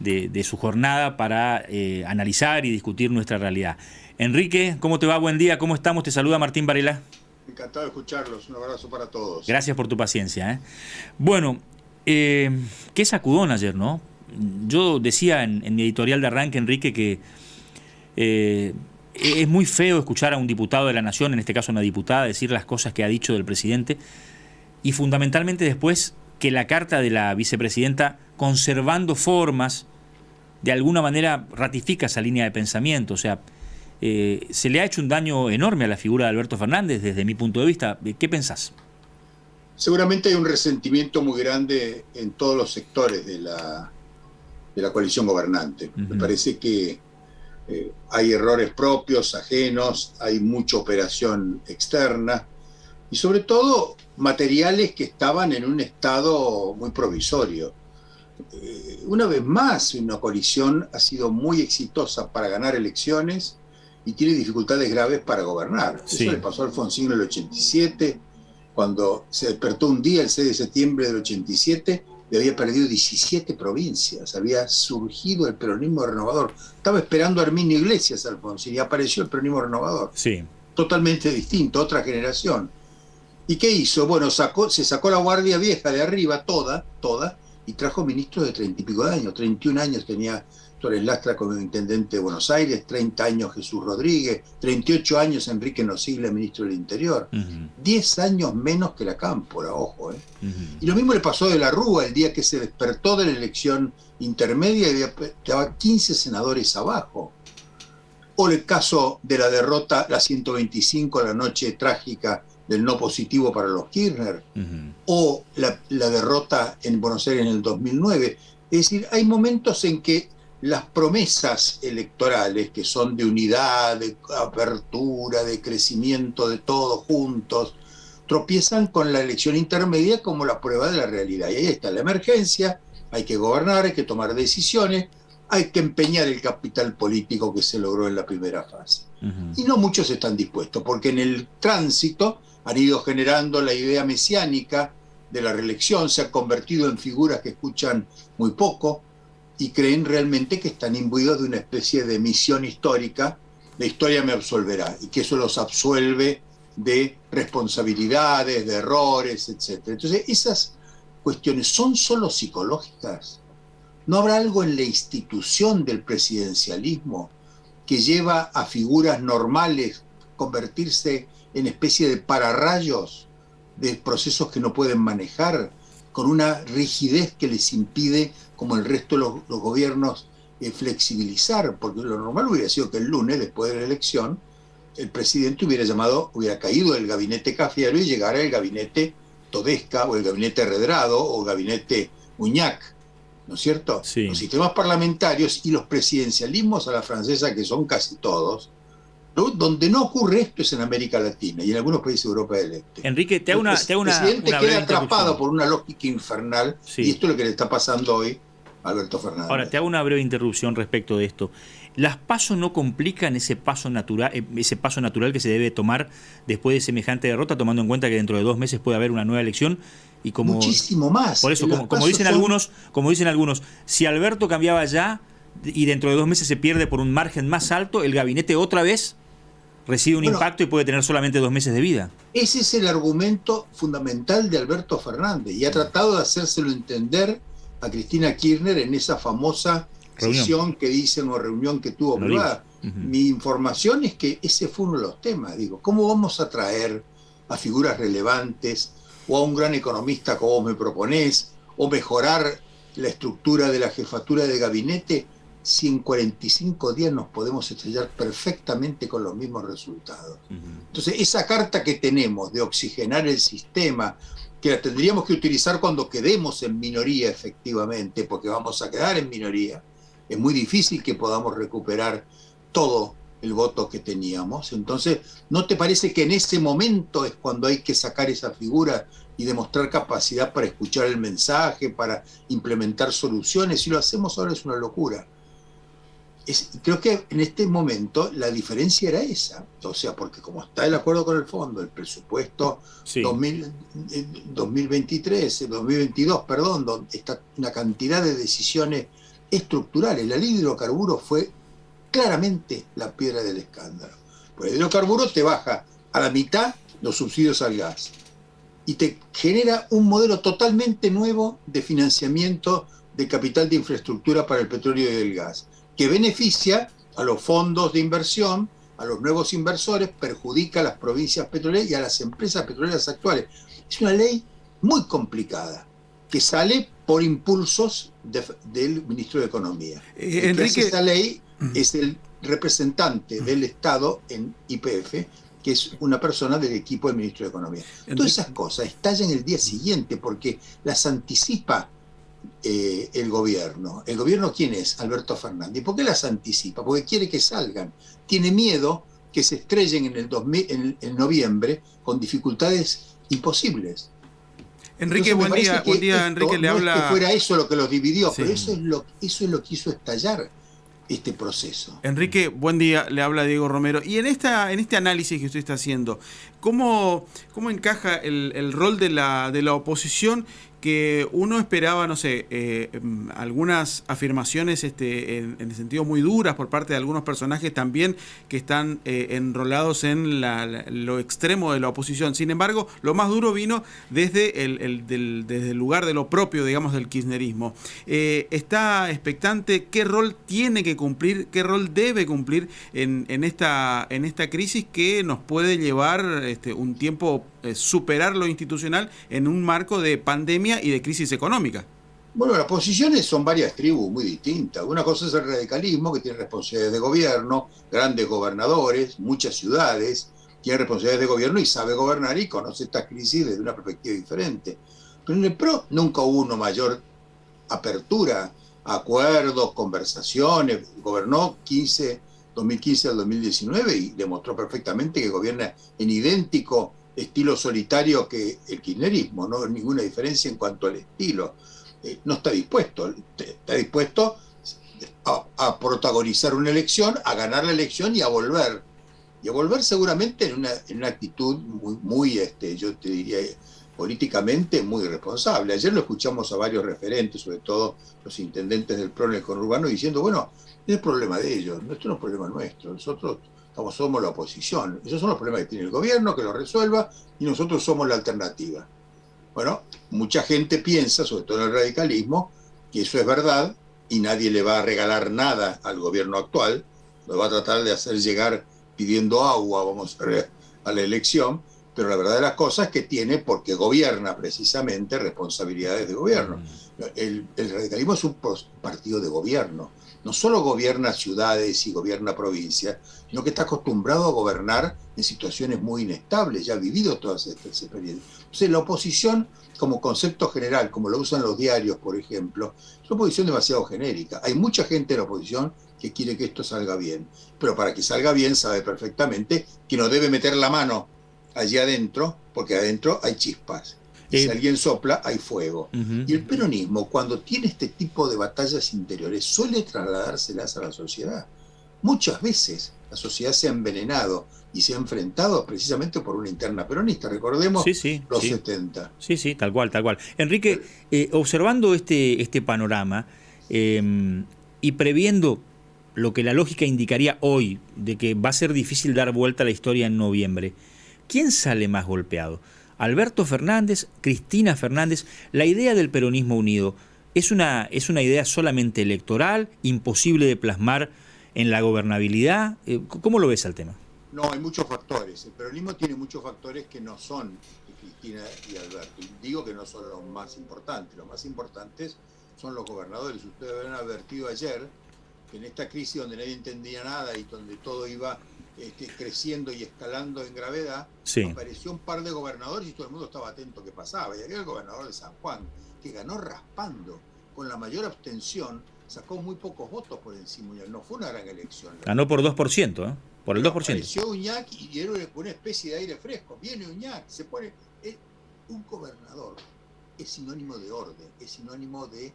de su jornada para analizar y discutir nuestra realidad. Enrique, ¿cómo te va? Buen día, ¿cómo estamos? Te saluda Martín Varela. Encantado de escucharlos, un abrazo para todos. Gracias por tu paciencia. Bueno, qué sacudón ayer, ¿no? Yo decía en mi editorial de arranque, Enrique, que es muy feo escuchar a un diputado de la Nación, en este caso una diputada, decir las cosas que ha dicho del presidente, y fundamentalmente después que la carta de la vicepresidenta, conservando formas, de alguna manera ratifica esa línea de pensamiento. O sea, se le ha hecho un daño enorme a la figura de Alberto Fernández desde mi punto de vista. ¿Qué pensás? Seguramente hay un resentimiento muy grande en todos los sectores de la coalición gobernante. Me parece que hay errores propios, ajenos, hay mucha operación externa y sobre todo materiales que estaban en un estado muy provisorio. Una vez más, una coalición ha sido muy exitosa para ganar elecciones y tiene dificultades graves para gobernar. Sí. Eso le pasó a Alfonsín en el 87, cuando se despertó un día, el 6 de septiembre del 87, y había perdido 17 provincias, había surgido el peronismo renovador. Estaba esperando a Herminio Iglesias, Alfonsín, y apareció el peronismo renovador. Sí. Totalmente distinto, otra generación. ¿Y qué hizo? Bueno, se sacó la guardia vieja de arriba, toda, y trajo ministros de 30 y pico de años. 31 años tenía Torres Lastra como intendente de Buenos Aires, 30 años Jesús Rodríguez, 38 años Enrique Nociglia, ministro del Interior. 10 años menos que la Cámpora, ojo. Y lo mismo le pasó de la Rúa el día que se despertó de la elección intermedia y estaba 15 senadores abajo. O el caso de la derrota, la 125, la noche trágica del no positivo para los Kirchner, o la derrota en Buenos Aires en el 2009. Es decir, hay momentos en que las promesas electorales, que son de unidad, de apertura, de crecimiento de todos juntos, tropiezan con la elección intermedia como la prueba de la realidad. Y ahí está la emergencia, hay que gobernar, hay que tomar decisiones, hay que empeñar el capital político que se logró en la primera fase. Y no muchos están dispuestos, porque en el tránsito han ido generando la idea mesiánica de la reelección, se han convertido en figuras que escuchan muy poco y creen realmente que están imbuidos de una especie de misión histórica, la historia me absolverá, y que eso los absuelve de responsabilidades, de errores, etc. Entonces, esas cuestiones son solo psicológicas. ¿No habrá algo en la institución del presidencialismo que lleva a figuras normales convertirse en especie de pararrayos de procesos que no pueden manejar, con una rigidez que les impide, como el resto de los gobiernos, flexibilizar? Porque lo normal hubiera sido que el lunes, después de la elección, el presidente hubiera caído el gabinete Cafiero y llegara el gabinete Todesca, o el gabinete Redrado, o el gabinete Uñac, ¿no es cierto? Sí. Los sistemas parlamentarios y los presidencialismos a la francesa, que son casi todos, donde no ocurre esto es en América Latina y en algunos países de Europa del Este. Enrique, te hago el presidente queda atrapado por una lógica infernal, sí. Y esto es lo que le está pasando hoy a Alberto Fernández. Ahora, te hago una breve interrupción respecto de esto. ¿Las PASO no complican ese paso natural que se debe tomar después de semejante derrota, tomando en cuenta que dentro de 2 meses puede haber una nueva elección? Y como, muchísimo más. Por eso, como dicen algunos, si Alberto cambiaba ya y dentro de 2 meses se pierde por un margen más alto, el gabinete otra vez recibe un impacto y puede tener solamente 2 meses de vida. Ese es el argumento fundamental de Alberto Fernández, y ha tratado de hacérselo entender a Cristina Kirchner en esa famosa sesión que dicen, o reunión que tuvo privada. Mi información es que ese fue uno de los temas. Digo, ¿cómo vamos a traer a figuras relevantes o a un gran economista como vos me proponés, o mejorar la estructura de la jefatura de gabinete, si en 45 días nos podemos estrellar perfectamente con los mismos resultados? Entonces, esa carta que tenemos de oxigenar el sistema, que la tendríamos que utilizar cuando quedemos en minoría efectivamente, porque vamos a quedar en minoría, es muy difícil que podamos recuperar todo el voto que teníamos. Entonces, ¿no te parece que en ese momento es cuando hay que sacar esa figura y demostrar capacidad para escuchar el mensaje, para implementar soluciones? Si lo hacemos ahora es una locura. Creo que en este momento la diferencia era esa, o sea, porque como está el acuerdo con el fondo, el presupuesto 2023, 2022, perdón, donde está una cantidad de decisiones estructurales. La ley de hidrocarburos fue claramente la piedra del escándalo. Pues el hidrocarburo te baja a la mitad los subsidios al gas y te genera un modelo totalmente nuevo de financiamiento de capital de infraestructura para el petróleo y el gas, que beneficia a los fondos de inversión, a los nuevos inversores, perjudica a las provincias petroleras y a las empresas petroleras actuales. Es una ley muy complicada, que sale por impulsos del ministro de Economía. El que hace esa ley es el representante del Estado en YPF, que es una persona del equipo del ministro de Economía. Todas esas cosas estallan el día siguiente porque las anticipa el gobierno. ¿El gobierno quién es? Alberto Fernández. ¿Por qué las anticipa? Porque quiere que salgan. Tiene miedo que se estrellen en noviembre con dificultades imposibles. Enrique, entonces, buen día, Enrique, le habla... No es que fuera eso lo que los dividió, sí, pero eso es lo que hizo estallar este proceso. Enrique, buen día, le habla Diego Romero. Y en este análisis que usted está haciendo, ¿cómo encaja el rol de la oposición, que uno esperaba, no sé, algunas afirmaciones en el sentido muy duras por parte de algunos personajes también que están enrolados en lo extremo de la oposición? Sin embargo, lo más duro vino desde el lugar de lo propio, digamos, del kirchnerismo. Está expectante qué rol tiene que cumplir, qué rol debe cumplir en esta crisis que nos puede llevar un tiempo superar lo institucional en un marco de pandemia y de crisis económica. Bueno, las posiciones son varias tribus muy distintas. Una cosa es el radicalismo, que tiene responsabilidades de gobierno, grandes gobernadores, muchas ciudades, tiene responsabilidades de gobierno y sabe gobernar y conoce estas crisis desde una perspectiva diferente. Pero en el PRO nunca hubo una mayor apertura, acuerdos, conversaciones. Gobernó 2015 al 2019 y demostró perfectamente que gobierna en idéntico estilo solitario que el kirchnerismo, no hay ninguna diferencia en cuanto al estilo. No está dispuesto a protagonizar una elección, a ganar la elección y a volver seguramente en una actitud muy yo te diría, políticamente muy irresponsable. Ayer lo escuchamos a varios referentes, sobre todo los intendentes del PRO en el conurbano, diciendo, bueno, es el problema de ellos, esto no es problema nuestro, nosotros somos la oposición, esos son los problemas que tiene el gobierno, que lo resuelva, y nosotros somos la alternativa. Bueno, mucha gente piensa, sobre todo en el radicalismo, que eso es verdad, y nadie le va a regalar nada al gobierno actual, lo va a tratar de hacer llegar pidiendo agua, vamos a ver, a la elección, pero la verdad de las cosas es que tiene, porque gobierna precisamente, responsabilidades de gobierno. El radicalismo es un partido de gobierno. No solo gobierna ciudades y gobierna provincias, sino que está acostumbrado a gobernar en situaciones muy inestables, ya ha vivido todas estas experiencias. Entonces, la oposición, como concepto general, como lo usan los diarios, por ejemplo, es una oposición demasiado genérica. Hay mucha gente en la oposición que quiere que esto salga bien, pero para que salga bien sabe perfectamente que no debe meter la mano allí adentro, porque adentro hay chispas. Si alguien sopla, hay fuego. Y el peronismo, cuando tiene este tipo de batallas interiores, suele trasladárselas a la sociedad. Muchas veces la sociedad se ha envenenado y se ha enfrentado precisamente por una interna peronista. Recordemos los 70. Sí, tal cual. Enrique, observando este panorama y previendo lo que la lógica indicaría hoy, de que va a ser difícil dar vuelta a la historia en noviembre, ¿quién sale más golpeado? Alberto Fernández, Cristina Fernández. La idea del peronismo unido es una idea solamente electoral, imposible de plasmar en la gobernabilidad. ¿Cómo lo ves al tema? No, hay muchos factores. El peronismo tiene muchos factores que no son de Cristina y Alberto. Y digo que no son los más importantes. Los más importantes son los gobernadores. Ustedes habrán advertido ayer que en esta crisis donde nadie entendía nada y donde todo iba creciendo y escalando en gravedad, apareció un par de gobernadores y todo el mundo estaba atento a qué pasaba. Y aquel el gobernador de San Juan, que ganó raspando, con la mayor abstención, sacó muy pocos votos por encima. No fue una gran elección. Ganó por 2%, ¿eh? Por el 2%. Apareció Uñac y era una especie de aire fresco. Viene Uñac, se pone... un gobernador es sinónimo de orden, es sinónimo de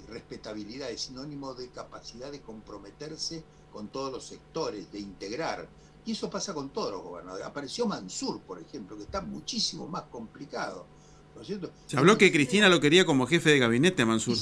respetabilidad, es sinónimo de capacidad de comprometerse con todos los sectores, de integrar. Y eso pasa con todos los gobernadores. Apareció Mansur, por ejemplo, que está muchísimo más complicado. ¿no es cierto? Se habló que Cristina lo quería como jefe de gabinete a Y Mansur.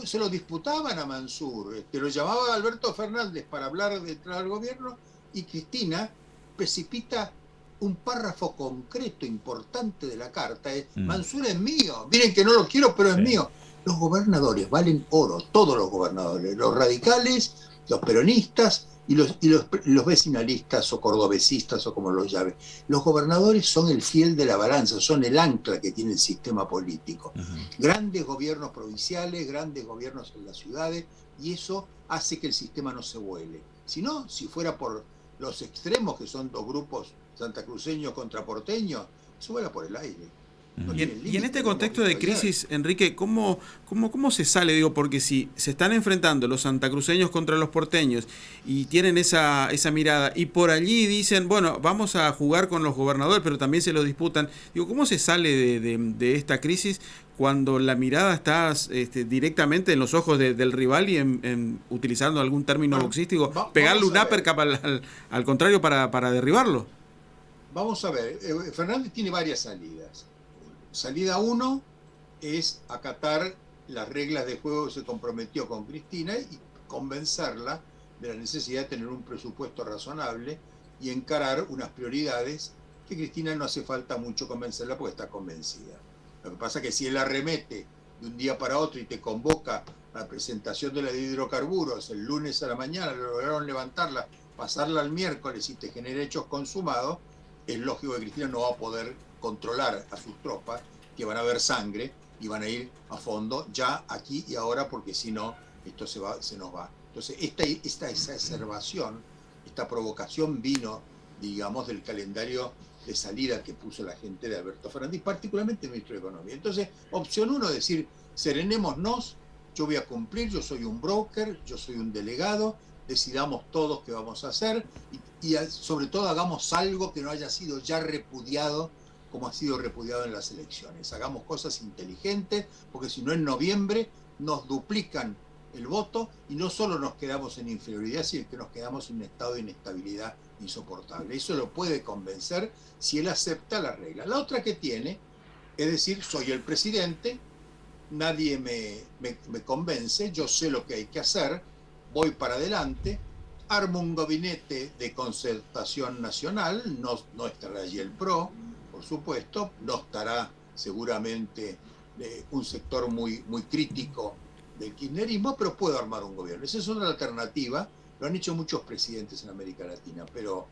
se lo disputaban a Mansur, que lo llamaba Alberto Fernández para hablar de entrar al gobierno, y Cristina precipita un párrafo concreto, importante de la carta, es Mansur es mío, miren que no lo quiero, pero es mío. Los gobernadores valen oro, todos los gobernadores, los radicales, los peronistas y los vecinalistas o cordobesistas o como los llamen. Los gobernadores son el fiel de la balanza, son el ancla que tiene el sistema político. Grandes gobiernos provinciales, grandes gobiernos en las ciudades, y eso hace que el sistema no se vuele. Si no, si fuera por los extremos, que son dos grupos santacruceños contra porteños, se vuela por el aire. No y en este contexto de crisis, Enrique, ¿cómo se sale? Digo, porque si se están enfrentando los santacruceños contra los porteños y tienen esa mirada, y por allí dicen, bueno, vamos a jugar con los gobernadores, pero también se lo disputan. Digo, ¿cómo se sale de esta crisis cuando la mirada está directamente en los ojos del rival y en utilizando algún término boxístico, pegarle un uppercut al contrario para derribarlo? Vamos a ver, Fernández tiene varias salidas. Salida 1 es acatar las reglas de juego que se comprometió con Cristina y convencerla de la necesidad de tener un presupuesto razonable y encarar unas prioridades que Cristina no hace falta mucho convencerla porque está convencida. Lo que pasa es que si él arremete de un día para otro y te convoca a la presentación de la de hidrocarburos el lunes a la mañana, lograron levantarla, pasarla al miércoles y te genera hechos consumados, es lógico que Cristina no va a poder controlar a sus tropas, que van a ver sangre y van a ir a fondo ya aquí y ahora, porque si no, esto se nos va. Entonces, esta exacerbación, esta provocación vino, digamos, del calendario de salida que puso la gente de Alberto Fernández, particularmente el ministro de Economía. Entonces, opción 1, decir, serenémonos, yo voy a cumplir, yo soy un broker, yo soy un delegado, decidamos todos qué vamos a hacer y sobre todo hagamos algo que no haya sido ya repudiado como ha sido repudiado en las elecciones. Hagamos cosas inteligentes, porque si no en noviembre nos duplican el voto y no solo nos quedamos en inferioridad, sino que nos quedamos en un estado de inestabilidad insoportable. Eso lo puede convencer si él acepta la regla. La otra que tiene es decir, soy el presidente, nadie me convence, yo sé lo que hay que hacer, voy para adelante, armo un gabinete de concertación nacional, no estará allí el PRO, por supuesto, no estará seguramente un sector muy crítico del kirchnerismo, pero puedo armar un gobierno. Esa es otra alternativa, lo han hecho muchos presidentes en América Latina, pero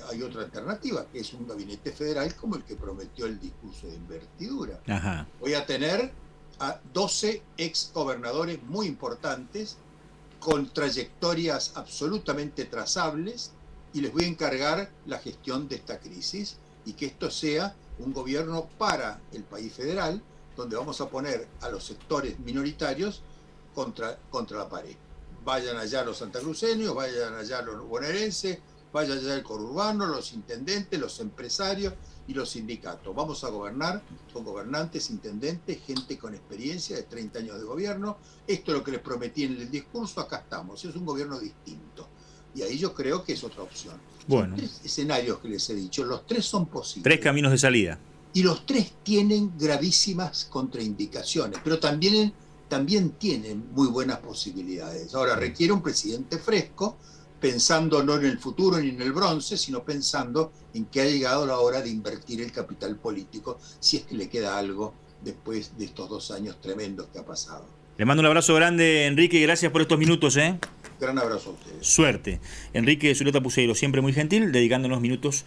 hay otra alternativa, que es un gabinete federal como el que prometió el discurso de investidura. Ajá. Voy a tener a 12 ex gobernadores muy importantes, con trayectorias absolutamente trazables, y les voy a encargar la gestión de esta crisis y que esto sea un gobierno para el país federal, donde vamos a poner a los sectores minoritarios contra la pared. Vayan allá los santacruceños, vayan allá los bonaerenses, vayan allá el conurbano, los intendentes, los empresarios y los sindicatos. Vamos a gobernar con gobernantes, intendentes, gente con experiencia de 30 años de gobierno. Esto es lo que les prometí en el discurso, acá estamos. Es un gobierno distinto. Y ahí yo creo que es otra opción. Bueno. Son 3 escenarios que les he dicho, los 3 son posibles. 3 caminos de salida. Y los 3 tienen gravísimas contraindicaciones, pero también tienen muy buenas posibilidades. Ahora, requiere un presidente fresco, pensando no en el futuro ni en el bronce, sino pensando en que ha llegado la hora de invertir el capital político, si es que le queda algo después de estos 2 años tremendos que ha pasado. Le mando un abrazo grande, Enrique, y gracias por estos minutos. Gran abrazo a ustedes. Suerte. Enrique Zuleta Puseiro, siempre muy gentil, dedicándonos minutos